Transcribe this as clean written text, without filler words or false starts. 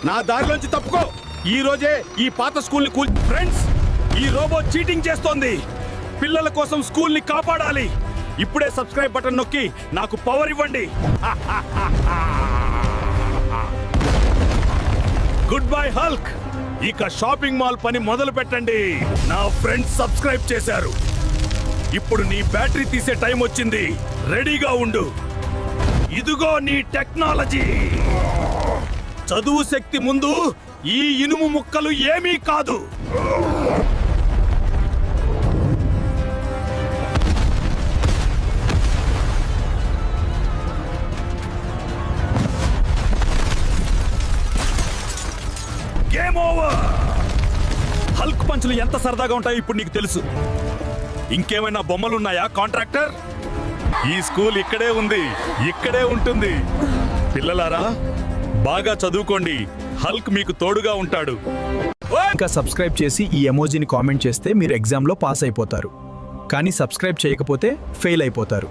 నా దారిలోంచి తప్పుకో. ఈ రోజే ఈ పాత స్కూల్ ని ఫ్రెండ్స్, ఈ రోబో చీటింగ్ చేస్తోంది. పిల్లల కోసం స్కూల్ ని కాపాడాలి. ఇప్పుడే సబ్స్క్రైబ్ బటన్ నొక్కి నాకు పవర్ ఇవ్వండి. Good bye Hulk. ఇక షాపింగ్ మాల్ పని మొదలు పెట్టండి. నా ఫ్రెండ్స్ సబ్స్క్రైబ్ చేశారు. ఇప్పుడు నీ బ్యాటరీ తీసే టైం వచ్చింది. రెడీగా ఉండు. ఇదిగో నీ టెక్నాలజీ. చదువు శక్తి ముందు ఈ ఇనుము ముక్కలు ఏమీ కాదు. Game over. హల్క్ పంచులు ఎంత సరదాగా ఉంటాయో ఇప్పుడు నీకు తెలుసు. ఇంకేమైనా బొమ్మలున్నాయా కాంట్రాక్టర్? ఈ స్కూల్ ఇక్కడే ఉంది, ఇక్కడే ఉంటుంది. పిల్లలారా, బాగా చదువుకోండి. హల్క్ మీకు తోడుగా ఉంటాడు. ఇంకా సబ్స్క్రైబ్ చేసి ఈ ఎమోజీని కామెంట్ చేస్తే మీరు ఎగ్జామ్లో పాస్ అయిపోతారు. కానీ సబ్స్క్రైబ్ చేయకపోతే ఫెయిల్ అయిపోతారు.